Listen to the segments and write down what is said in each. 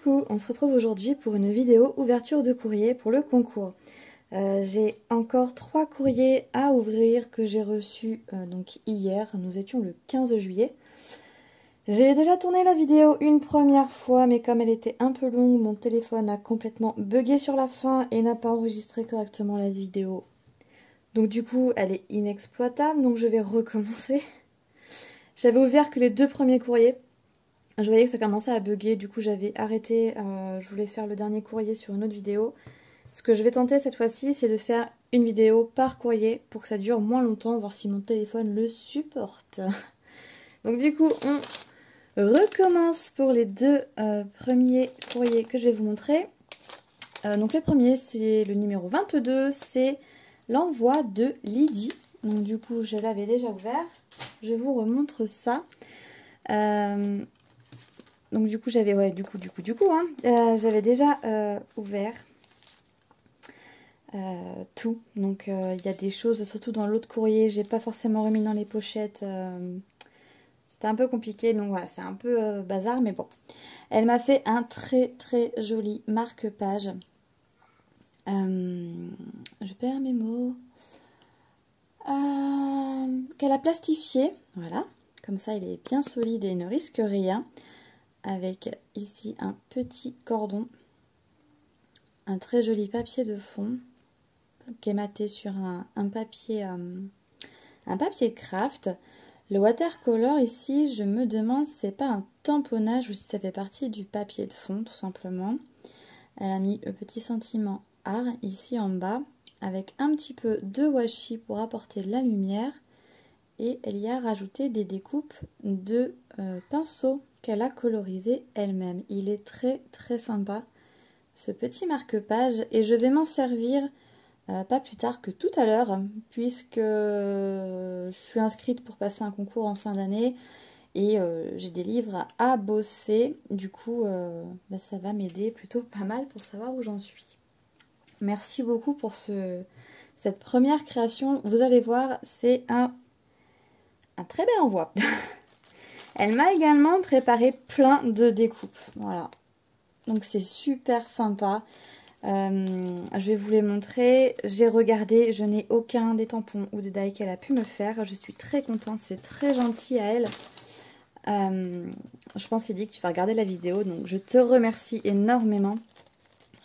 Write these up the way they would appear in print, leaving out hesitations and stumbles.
Coucou, on se retrouve aujourd'hui pour une vidéo ouverture de courrier pour le concours. J'ai encore 3 courriers à ouvrir que j'ai reçus donc hier, nous étions le 15 juillet. J'ai déjà tourné la vidéo une première fois, mais comme elle était un peu longue, mon téléphone a complètement bugué sur la fin et n'a pas enregistré correctement la vidéo. Donc du coup, elle est inexploitable, donc je vais recommencer. J'avais ouvert que les 2 premiers courriers. Je voyais que ça commençait à bugger, du coup j'avais arrêté, je voulais faire le dernier courrier sur une autre vidéo. Ce que je vais tenter cette fois-ci, c'est de faire une vidéo par courrier pour que ça dure moins longtemps, voir si mon téléphone le supporte. Donc du coup, on recommence pour les 2 premiers courriers que je vais vous montrer. Donc le premier, c'est le numéro 22, c'est l'envoi de Lydie. Donc du coup, je l'avais déjà ouvert, je vous remontre ça. Donc du coup j'avais j'avais déjà ouvert tout. Donc il y a des choses, surtout dans l'autre courrier, j'ai pas forcément remis dans les pochettes. C'était un peu compliqué, donc voilà, c'est un peu bazar, mais bon. Elle m'a fait un très très joli marque-page. Je perds mes mots. Qu'elle a plastifié, voilà. Comme ça, il est bien solide et ne risque rien. Avec ici un petit cordon, un très joli papier de fond qui est maté sur un papier craft. Le watercolor ici, je me demande si c'est pas un tamponnage ou si ça fait partie du papier de fond tout simplement. Elle a mis le petit sentiment art ici en bas avec un petit peu de washi pour apporter de la lumière et elle y a rajouté des découpes de pinceaux qu'elle a colorisé elle-même. Il est très très sympa ce petit marque-page et je vais m'en servir pas plus tard que tout à l'heure puisque je suis inscrite pour passer un concours en fin d'année et j'ai des livres à bosser. Du coup ça va m'aider plutôt pas mal pour savoir où j'en suis. Merci beaucoup pour cette première création. Vous allez voir, c'est un très bel envoi. Elle m'a également préparé plein de découpes. Voilà. Donc c'est super sympa. Je vais vous les montrer. J'ai regardé, je n'ai aucun des tampons ou des die qu'elle a pu me faire. Je suis très contente, c'est très gentil à elle. Je pense, Eddy, que tu vas regarder la vidéo. Donc je te remercie énormément.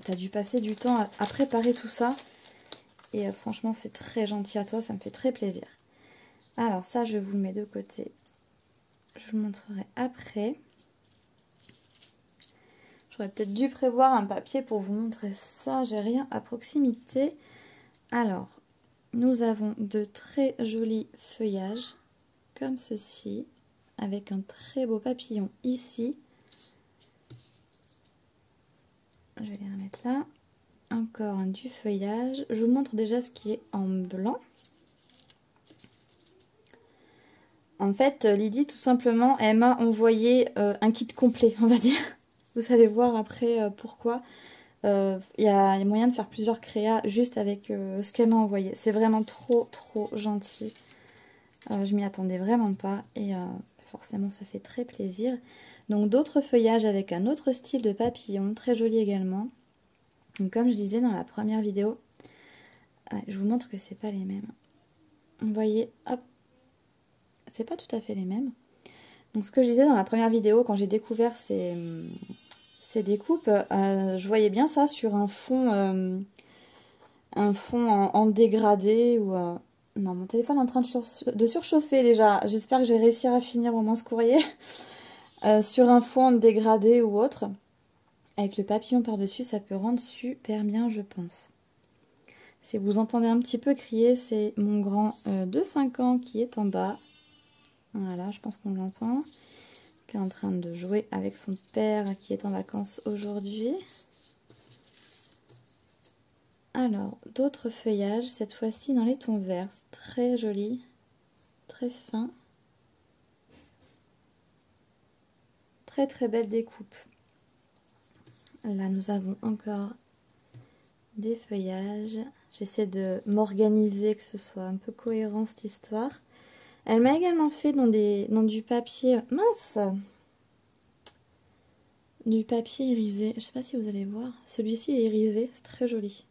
Tu as dû passer du temps à préparer tout ça. Et franchement, c'est très gentil à toi, ça me fait très plaisir. Alors ça, je vous le mets de côté. Je vous montrerai après. J'aurais peut-être dû prévoir un papier pour vous montrer ça. J'ai rien à proximité. Alors, nous avons de très jolis feuillages, comme ceci, avec un très beau papillon ici. Je vais les remettre là. Encore du feuillage. Je vous montre déjà ce qui est en blanc. En fait, Lydie, tout simplement, elle m'a envoyé un kit complet, on va dire. Vous allez voir après pourquoi. Il y a moyen de faire plusieurs créas juste avec ce qu'elle m'a envoyé. C'est vraiment trop, trop gentil. Je m'y attendais vraiment pas et forcément, ça fait très plaisir. Donc, d'autres feuillages avec un autre style de papillon, très joli également. Donc, comme je disais dans la première vidéo, je vous montre que c'est pas les mêmes. Vous voyez, hop. C'est pas tout à fait les mêmes. Donc ce que je disais dans la première vidéo, quand j'ai découvert ces découpes, je voyais bien ça sur un fond en dégradé. Ou non, mon téléphone est en train de surchauffer déjà. J'espère que je vais réussir à finir au moins ce courrier. Sur un fond en dégradé ou autre. Avec le papillon par-dessus, ça peut rendre super bien, je pense. Si vous entendez un petit peu crier, c'est mon grand de 5 ans qui est en bas. Voilà, je pense qu'on l'entend. Qui est en train de jouer avec son père qui est en vacances aujourd'hui. Alors, d'autres feuillages, cette fois-ci dans les tons verts. Très joli, très fin. Très très belle découpe. Là, nous avons encore des feuillages. J'essaie de m'organiser, que ce soit un peu cohérent cette histoire. Elle m'a également fait dans du papier mince. du papier irisé. Je sais pas si vous allez voir. Celui-ci est irisé, c'est très joli.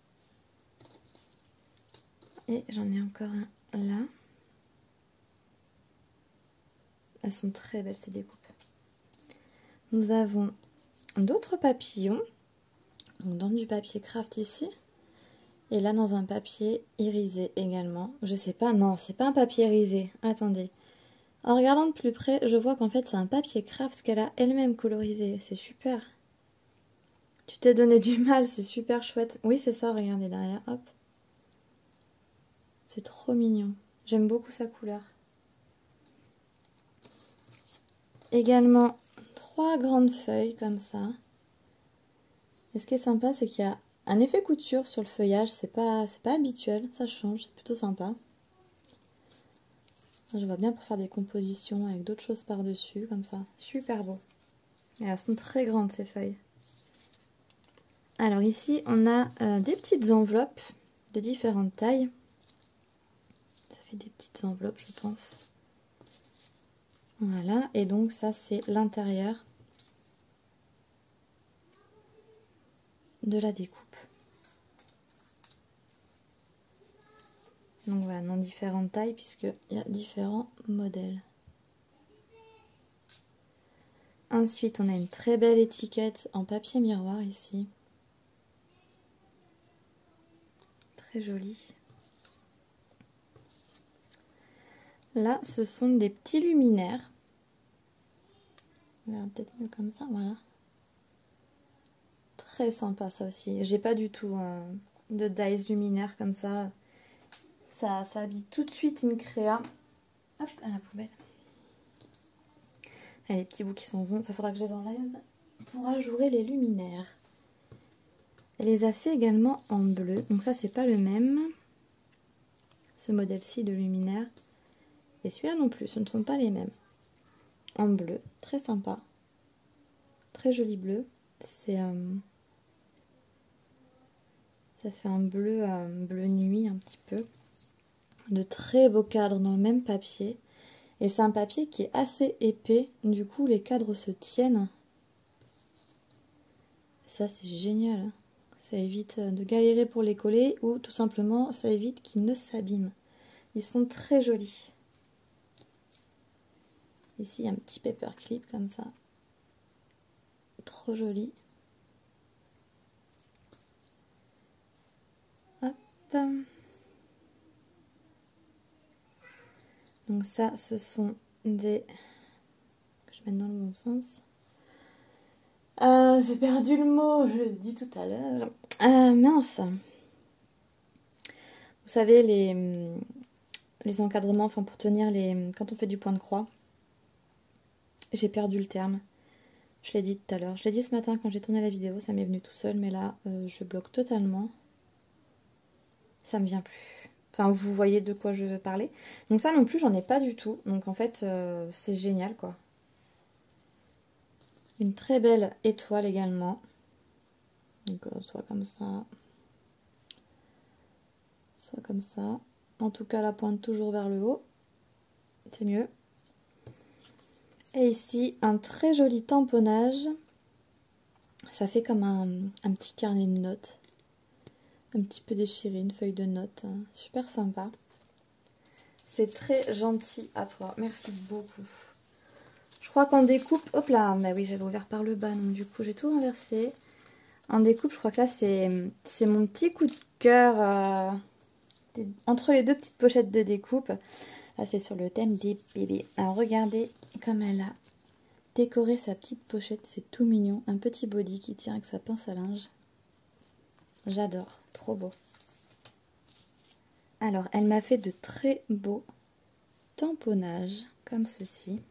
Et j'en ai encore un là. Elles sont très belles ces découpes. Nous avons d'autres papillons. Donc dans du papier craft ici. Et là dans un papier irisé également. Je sais pas, non, c'est pas un papier irisé. Attendez. En regardant de plus près, je vois qu'en fait c'est un papier craft parce qu'elle a elle-même colorisé. C'est super. Tu t'es donné du mal, c'est super chouette. Oui, c'est ça, regardez derrière, hop. C'est trop mignon. J'aime beaucoup sa couleur. Également, 3 grandes feuilles comme ça. Et ce qui est sympa, c'est qu'il y a un effet couture sur le feuillage. C'est pas habituel, ça change, c'est plutôt sympa. Je vois bien pour faire des compositions avec d'autres choses par-dessus, comme ça. Super beau. Et elles sont très grandes, ces feuilles. Alors ici, on a des petites enveloppes de différentes tailles. Ça fait des petites enveloppes, je pense. Voilà, et donc ça, c'est l'intérieur de la découpe. Donc voilà, dans différentes tailles, puisqu'il y a différents modèles. Ensuite, on a une très belle étiquette en papier miroir ici. Très jolie. Là, ce sont des petits luminaires. On va peut-être mieux comme ça, voilà. Très sympa ça aussi. J'ai pas du tout de dies luminaire comme ça. Ça habille tout de suite une créa. Hop, à la poubelle. Il y a des petits bouts qui sont ronds, ça faudra que je les enlève pour ajourer les luminaires. Elle les a fait également en bleu, donc ça c'est pas le même. Ce modèle-ci de luminaire. Et celui-là non plus, ce ne sont pas les mêmes. En bleu, très sympa. Très joli bleu. C'est ça fait un bleu, bleu nuit un petit peu. De très beaux cadres dans le même papier. Et c'est un papier qui est assez épais. Du coup, les cadres se tiennent. Ça, c'est génial. Ça évite de galérer pour les coller ou tout simplement, ça évite qu'ils ne s'abîment. Ils sont très jolis. Ici, il y a un petit paperclip comme ça. Trop joli. Hop. Donc ça, ce sont des... que je mette dans le bon sens. J'ai perdu le mot, je l'ai dit tout à l'heure. Mince. Vous savez, les encadrements, enfin pour tenir les... Quand on fait du point de croix, j'ai perdu le terme. Je l'ai dit tout à l'heure. Je l'ai dit ce matin quand j'ai tourné la vidéo, ça m'est venu tout seul, mais là, je bloque totalement. Ça me vient plus. Enfin, vous voyez de quoi je veux parler. Donc ça non plus, j'en ai pas du tout. Donc en fait, c'est génial, quoi. Une très belle étoile également. Donc soit comme ça. Soit comme ça. En tout cas, la pointe toujours vers le haut. C'est mieux. Et ici, un très joli tamponnage. Ça fait comme un petit carnet de notes. Un petit peu déchiré, une feuille de notes. Super sympa. C'est très gentil à toi. Merci beaucoup. Je crois qu'en découpe... Hop là, bah oui, j'avais ouvert par le bas, donc du coup, j'ai tout renversé. En découpe, je crois que là, c'est mon petit coup de cœur entre les deux petites pochettes de découpe. Là, c'est sur le thème des bébés. Alors, regardez comme elle a décoré sa petite pochette. C'est tout mignon. Un petit body qui tient avec sa pince à linge. J'adore. Trop beau. Alors, elle m'a fait de très beaux tamponnages, comme ceci.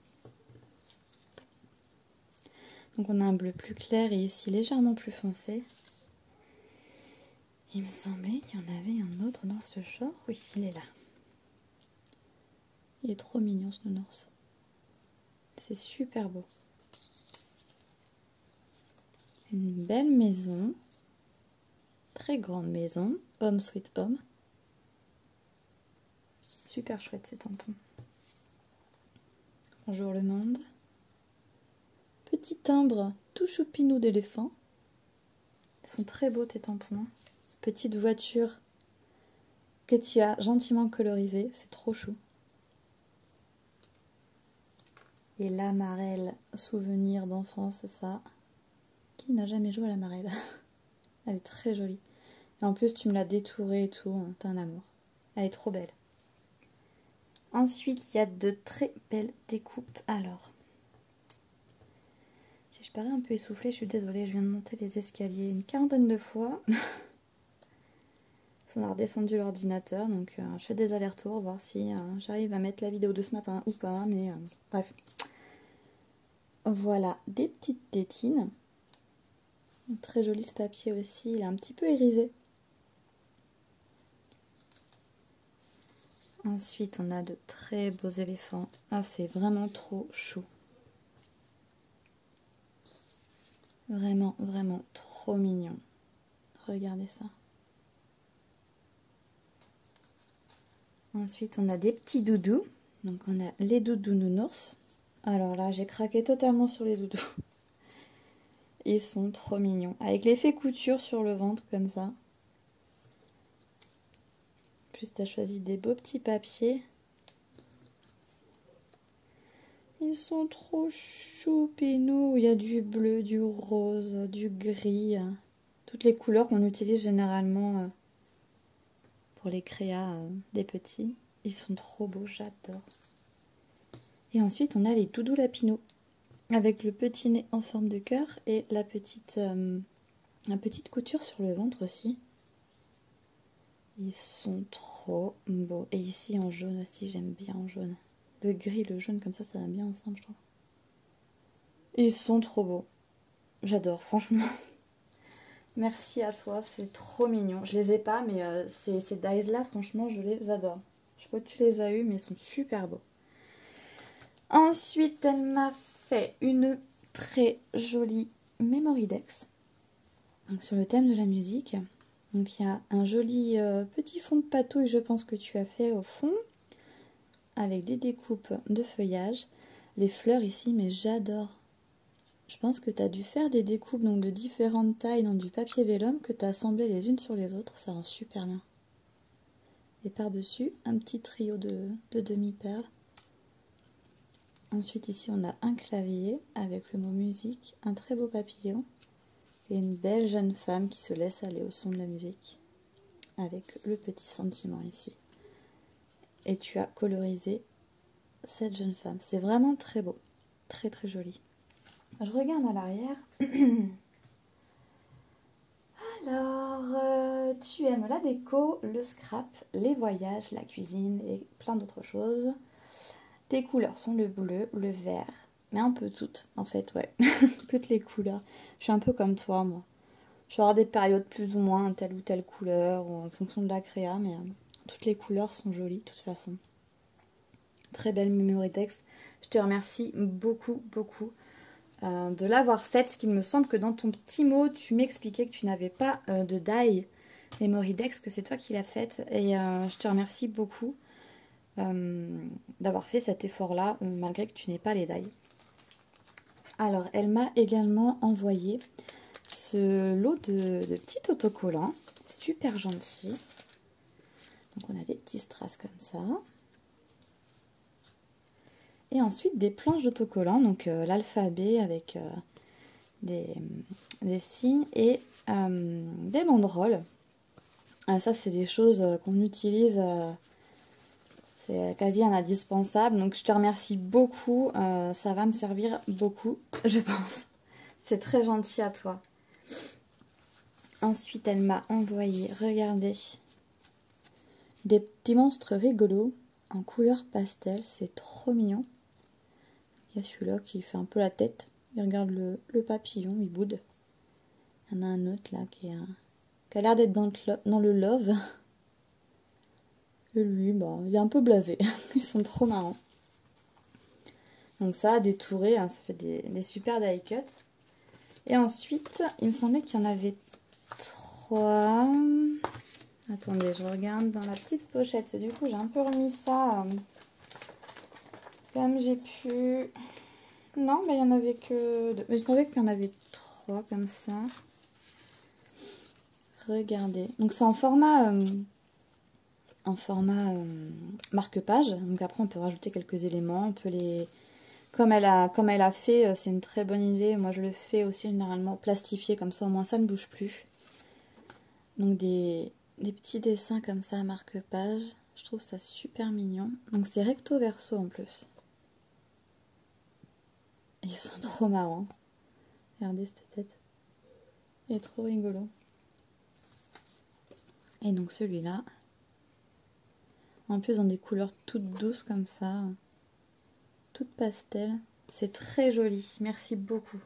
Donc, on a un bleu plus clair et ici légèrement plus foncé. Il me semblait qu'il y en avait un autre dans ce genre. Oui, il est là. Il est trop mignon ce nounours. C'est super beau. Une belle maison. Très grande maison. Home sweet home. Super chouette ces tampons. Bonjour le monde. Petit timbre tout choupinou d'éléphant. Ils sont très beaux tes tampons. Petite voiture que tu as gentiment colorisée. C'est trop chou. Et l'amarelle, souvenir d'enfance, ça. Qui n'a jamais joué à l'amarelle? Elle est très jolie. Et en plus, tu me l'as détourée et tout. T'es un amour. Elle est trop belle. Ensuite, il y a de très belles découpes. Alors, si je parais un peu essoufflée, je suis désolée. Je viens de monter les escaliers une quarantaine de fois. On a redescendu l'ordinateur. Donc, je fais des allers-retours, voir si j'arrive à mettre la vidéo de ce matin ou pas. Mais bref. Voilà, des petites tétines. Très joli ce papier aussi. Il est un petit peu irisé. Ensuite, on a de très beaux éléphants. Ah, c'est vraiment trop chou. Vraiment, vraiment trop mignon. Regardez ça. Ensuite, on a des petits doudous. Donc, on a les doudous nounours. Alors là, j'ai craqué totalement sur les doudous. Ils sont trop mignons. Avec l'effet couture sur le ventre, comme ça. En plus, tu as choisi des beaux petits papiers. Ils sont trop choupinous. Il y a du bleu, du rose, du gris. Toutes les couleurs qu'on utilise généralement pour les créas des petits. Ils sont trop beaux, j'adore. Et ensuite, on a les doudous lapinaux. Avec le petit nez en forme de cœur et la petite couture sur le ventre aussi. Ils sont trop beaux. Et ici en jaune aussi, j'aime bien en jaune. Le gris, le jaune, comme ça va bien ensemble, je trouve. Ils sont trop beaux. J'adore, franchement. Merci à toi, c'est trop mignon. Je les ai pas, mais ces dies-là, franchement, je les adore. Je sais pas où tu les as eus, mais ils sont super beaux. Ensuite, elle m'a fait une très jolie Memory Dex. Donc, sur le thème de la musique. Donc, il y a un joli petit fond de patouille, je pense que tu as fait au fond. Avec des découpes de feuillage. Les fleurs ici, mais j'adore. Je pense que tu as dû faire des découpes donc, de différentes tailles dans du papier vélum que tu as assemblé les unes sur les autres. Ça rend super bien. Et par-dessus, un petit trio de demi-perles. Ensuite, ici, on a un clavier avec le mot musique, un très beau papillon et une belle jeune femme qui se laisse aller au son de la musique avec le petit sentiment ici. Et tu as colorisé cette jeune femme. C'est vraiment très beau, très très joli. Je regarde à l'arrière. Alors, tu aimes la déco, le scrap, les voyages, la cuisine et plein d'autres choses. Tes couleurs sont le bleu, le vert, mais un peu toutes, en fait, ouais. Toutes les couleurs. Je suis un peu comme toi, moi. Je vais avoir des périodes plus ou moins telle ou telle couleur, ou en fonction de la créa, mais toutes les couleurs sont jolies, de toute façon. Très belle Memory Dex. Je te remercie beaucoup, beaucoup de l'avoir faite. Ce qu'il me semble que dans ton petit mot, tu m'expliquais que tu n'avais pas de die Memory Dex, que c'est toi qui l'as faite. Et je te remercie beaucoup d'avoir fait cet effort-là, malgré que tu n'aies pas les die. Alors, elle m'a également envoyé ce lot de petits autocollants. Super gentil. Donc, on a des petits strass comme ça. Et ensuite, des planches d'autocollants. Donc, l'alphabet avec des signes et des banderoles. Ah, ça, c'est des choses qu'on utilise... c'est quasi un indispensable. Donc, je te remercie beaucoup. Ça va me servir beaucoup, je pense. C'est très gentil à toi. Ensuite, elle m'a envoyé, regardez, des petits monstres rigolos en couleur pastel. C'est trop mignon. Il y a celui-là qui fait un peu la tête. Il regarde le papillon, il boude. Il y en a un autre là qui a l'air d'être dans le love. Et lui, bah, il est un peu blasé. Ils sont trop marrants. Donc ça, des tourées, hein, ça fait des super die cuts. Et ensuite, il me semblait qu'il y en avait 3. Attendez, je regarde dans la petite pochette. Du coup, j'ai un peu remis ça comme j'ai pu. Non, mais il y en avait que 2. Mais je trouvais qu'il y en avait 3 comme ça. Regardez. Donc c'est en format marque-page. Donc après on peut rajouter quelques éléments. On peut les... Comme elle a fait, c'est une très bonne idée. Moi je le fais aussi généralement plastifié, comme ça au moins ça ne bouge plus. Donc des petits dessins comme ça, marque-page. Je trouve ça super mignon. Donc c'est recto verso en plus. Ils sont trop marrants. Regardez cette tête. Il est trop rigolo. Et donc celui-là, en plus dans des couleurs toutes douces comme ça, toutes pastel. C'est très joli. Merci beaucoup.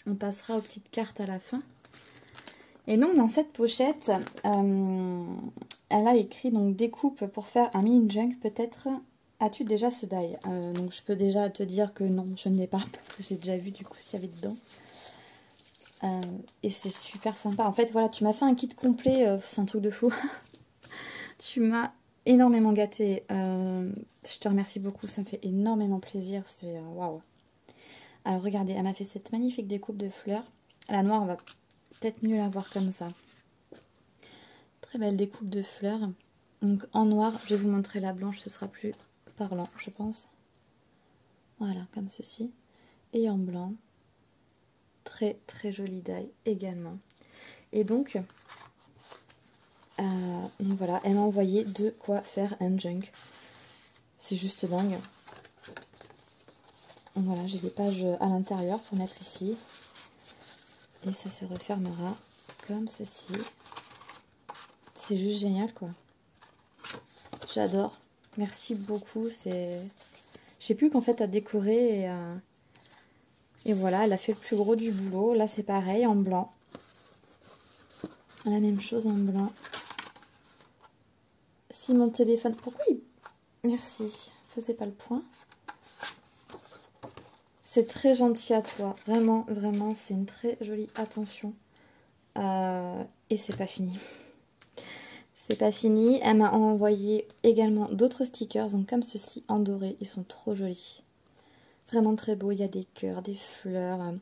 On passera aux petites cartes à la fin. Et donc dans cette pochette, elle a écrit donc découpe pour faire un mini junk. Peut-être as-tu déjà ce die. Donc je peux déjà te dire que non, je ne l'ai pas parce que j'ai déjà vu du coup ce qu'il y avait dedans. Et c'est super sympa. En fait voilà, tu m'as fait un kit complet, c'est un truc de fou. Tu m'as énormément gâtée. Je te remercie beaucoup, ça me fait énormément plaisir. C'est waouh. Alors regardez, elle m'a fait cette magnifique découpe de fleurs. La noire, on va peut-être mieux la voir comme ça. Très belle découpe de fleurs. Donc en noir, je vais vous montrer la blanche, ce sera plus parlant, je pense. Voilà, comme ceci. Et en blanc. Très très jolie die également. Et donc voilà, elle m'a envoyé de quoi faire un junk. C'est juste dingue. Voilà, j'ai des pages à l'intérieur pour mettre ici. Et ça se refermera comme ceci. C'est juste génial quoi. J'adore. Merci beaucoup. Je sais plus qu'en fait à décorer et voilà, elle a fait le plus gros du boulot. Là c'est pareil en blanc. La même chose en blanc. Si mon téléphone... Pourquoi il... Merci. Faisais pas le point. C'est très gentil à toi. Vraiment, vraiment, c'est une très jolie attention. Et c'est pas fini. C'est pas fini. Elle m'a envoyé également d'autres stickers. Donc comme ceci en doré. Ils sont trop jolis. Vraiment très beaux. Il y a des cœurs, des fleurs,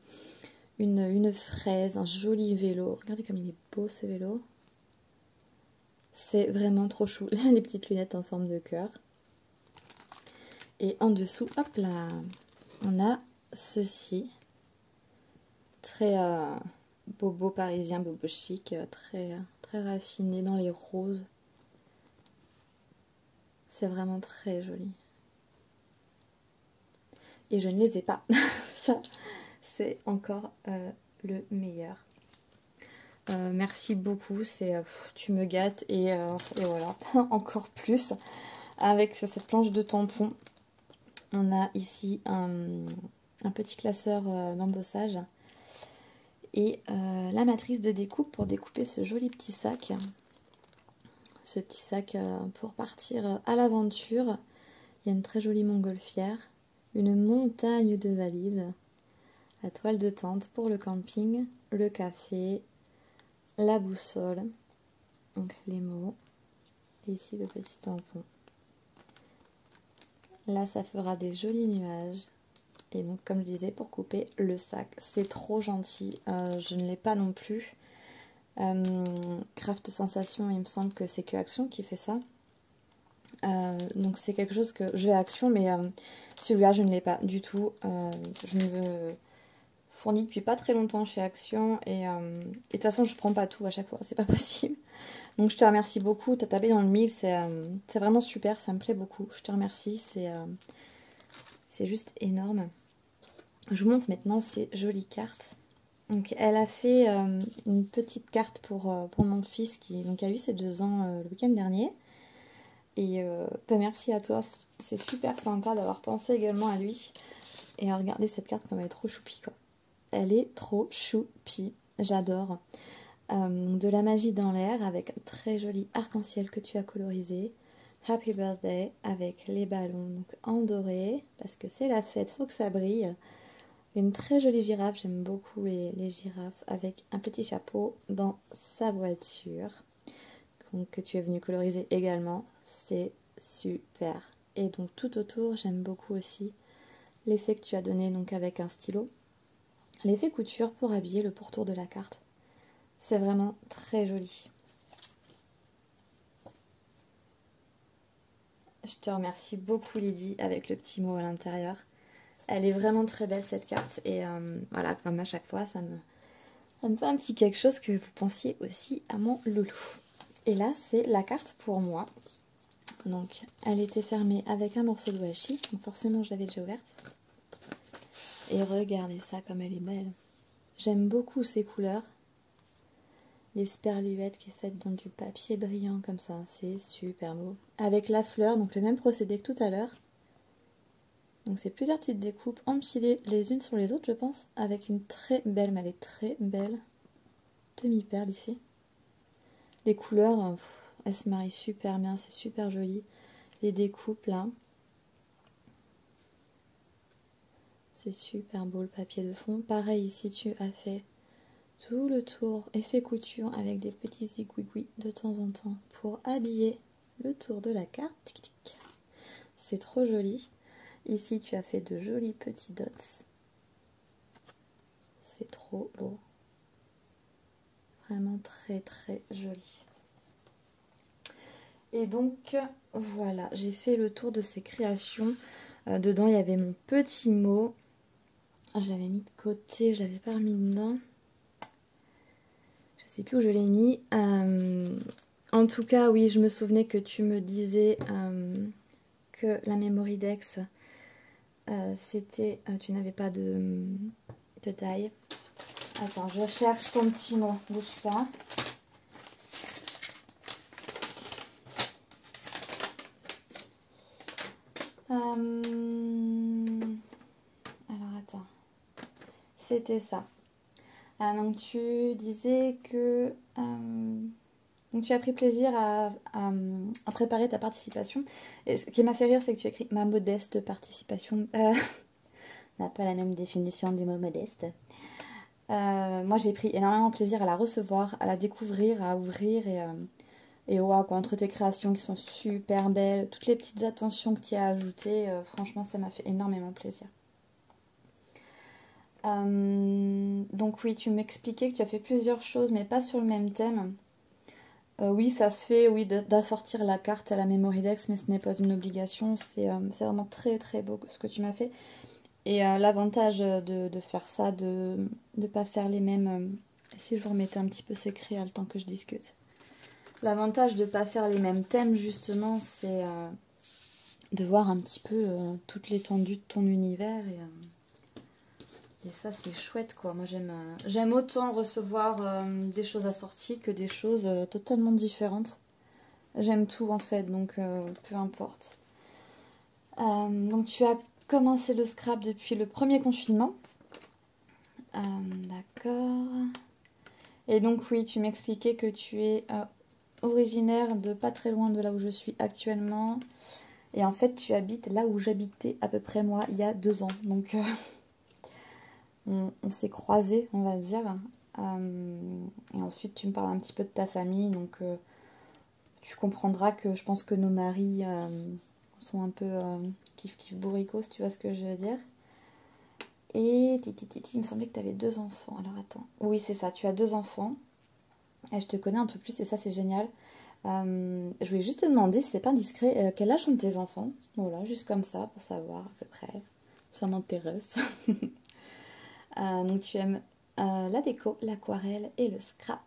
une fraise, un joli vélo. Regardez comme il est beau ce vélo. C'est vraiment trop chou. Les petites lunettes en forme de cœur. Et en dessous, hop là, on a ceci. Très bobo parisien, bobo chic, très raffiné dans les roses. C'est vraiment très joli. Et je ne les ai pas. Ça, c'est encore le meilleur. Merci beaucoup. Tu me gâtes et voilà, encore plus. Avec cette planche de tampons, on a ici un petit classeur d'embossage. Et la matrice de découpe pour découper ce joli petit sac. Ce petit sac pour partir à l'aventure. Il y a une très jolie montgolfière. Une montagne de valises. La toile de tente pour le camping. Le café. La boussole. Donc les mots. Et ici le petit tampon. Là ça fera des jolis nuages. Et donc comme je disais, pour couper le sac, c'est trop gentil. Je ne l'ai pas non plus. Craft Sensation, il me semble que c'est que Action qui fait ça. Donc c'est quelque chose que je vais à Action, mais celui-là je ne l'ai pas du tout. Je me fournis depuis pas très longtemps chez Action et de toute façon je prends pas tout à chaque fois, c'est pas possible. Donc je te remercie beaucoup, t'as tapé dans le mille, c'est vraiment super, ça me plaît beaucoup. Je te remercie, c'est juste énorme. Je vous montre maintenant ces jolies cartes. Donc elle a fait une petite carte pour mon fils qui donc, a eu ses 2 ans le week-end dernier. Et merci à toi, c'est super sympa d'avoir pensé également à lui. Et à regarder cette carte comme elle est trop choupie quoi. Elle est trop choupie, j'adore. De la magie dans l'air avec un très joli arc-en-ciel que tu as colorisé. Happy birthday avec les ballons donc en doré parce que c'est la fête, faut que ça brille. Une très jolie girafe, j'aime beaucoup les girafes, avec un petit chapeau dans sa voiture, donc, que tu es venu coloriser également, c'est super. Et donc tout autour, j'aime beaucoup aussi l'effet que tu as donné donc avec un stylo. L'effet couture pour habiller le pourtour de la carte. C'est vraiment très joli. Je te remercie beaucoup Lydie avec le petit mot à l'intérieur. Elle est vraiment très belle cette carte et voilà, comme à chaque fois, ça me fait un petit quelque chose que vous pensiez aussi à mon loulou. Et là, c'est la carte pour moi. Donc, elle était fermée avec un morceau de washi, donc forcément, je l'avais déjà ouverte. Et regardez ça comme elle est belle. J'aime beaucoup ces couleurs. Les sperluettes qui est faite dans du papier brillant comme ça, c'est super beau. Avec la fleur, donc le même procédé que tout à l'heure. Donc c'est plusieurs petites découpes empilées les unes sur les autres, je pense, avec une très belle, mais elle est très belle demi-perle ici. Les couleurs, elles se marient super bien, c'est super joli. Les découpes là, c'est super beau le papier de fond. Pareil ici, tu as fait tout le tour effet couture avec des petits zigouigouis de temps en temps pour habiller le tour de la carte. Tic, tic. C'est trop joli. Ici, tu as fait de jolis petits dots. C'est trop beau. Vraiment très très joli. Et donc, voilà, j'ai fait le tour de ces créations. Dedans, il y avait mon petit mot. Je l'avais mis de côté, je l'avais pas remis dedans. Je sais plus où je l'ai mis. En tout cas, oui, je me souvenais que tu me disais que la Memoridex, c'était... tu n'avais pas de taille. Attends, je cherche ton petit mot, bouge pas. Alors, attends. C'était ça. Donc, tu disais que... donc tu as pris plaisir à préparer ta participation. Et ce qui m'a fait rire, c'est que tu as écrit ma modeste participation. On n'a pas la même définition du mot modeste. Moi j'ai pris énormément plaisir à la recevoir, à la découvrir, à ouvrir et wow, quoi, entre tes créations qui sont super belles, toutes les petites attentions que tu as ajoutées, franchement ça m'a fait énormément plaisir. Donc oui, tu m'expliquais que tu as fait plusieurs choses mais pas sur le même thème. Oui, ça se fait, oui, d'assortir la carte à la Memoridex, mais ce n'est pas une obligation. C'est vraiment très très beau ce que tu m'as fait. Et l'avantage de faire ça, de ne pas faire les mêmes... si je vous remettais un petit peu ces créas le temps que je discute. L'avantage de ne pas faire les mêmes thèmes, justement, c'est de voir un petit peu toute l'étendue de ton univers. Et ça, c'est chouette, quoi. Moi, j'aime autant recevoir des choses assorties que des choses totalement différentes. J'aime tout, en fait, donc peu importe. Donc, tu as commencé le scrap depuis le premier confinement. D'accord. Et donc, oui, tu m'expliquais que tu es originaire de pas très loin de là où je suis actuellement. Et en fait, tu habites là où j'habitais à peu près, moi, il y a 2 ans. Donc... on s'est croisés, on va dire. Et ensuite, tu me parles un petit peu de ta famille. Donc, tu comprendras que je pense que nos maris sont un peu kiff-kiff bourricot, si tu vois ce que je veux dire. Et il me semblait que tu avais 2 enfants. Alors, attends. Oui, c'est ça, tu as 2 enfants. Et je te connais un peu plus et ça, c'est génial. Je voulais juste te demander, si c'est pas indiscret, quel âge ont tes enfants? Voilà, juste comme ça, pour savoir à peu près. Ça m'intéresse. Donc tu aimes la déco, l'aquarelle et le scrap.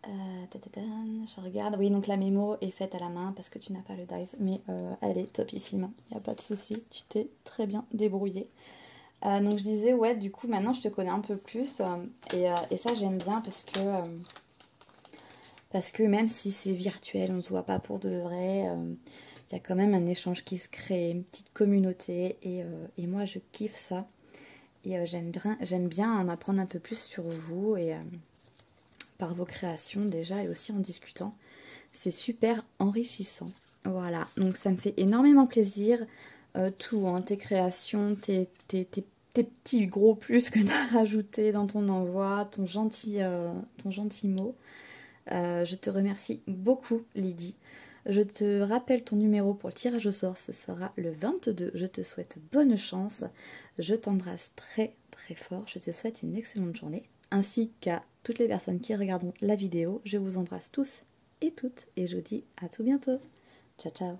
Je regarde. Oui, donc la mémo est faite à la main parce que tu n'as pas le dies, mais elle est topissime. Il n'y a pas de souci, tu t'es très bien débrouillée. Donc je disais, ouais, du coup, maintenant je te connais un peu plus. Et ça, j'aime bien parce que même si c'est virtuel, on ne se voit pas pour de vrai, il y a quand même un échange qui se crée, une petite communauté. Et moi, je kiffe ça. Et j'aime bien en apprendre un peu plus sur vous et par vos créations déjà et aussi en discutant. C'est super enrichissant. Voilà, donc ça me fait énormément plaisir. Tout, hein, tes créations, tes petits gros plus que tu as rajoutés dans ton envoi, ton gentil mot. Je te remercie beaucoup, Lydie. Je te rappelle ton numéro pour le tirage au sort, ce sera le 22. Je te souhaite bonne chance. Je t'embrasse très très fort. Je te souhaite une excellente journée. Ainsi qu'à toutes les personnes qui regarderont la vidéo. Je vous embrasse tous et toutes. Et je vous dis à tout bientôt. Ciao ciao.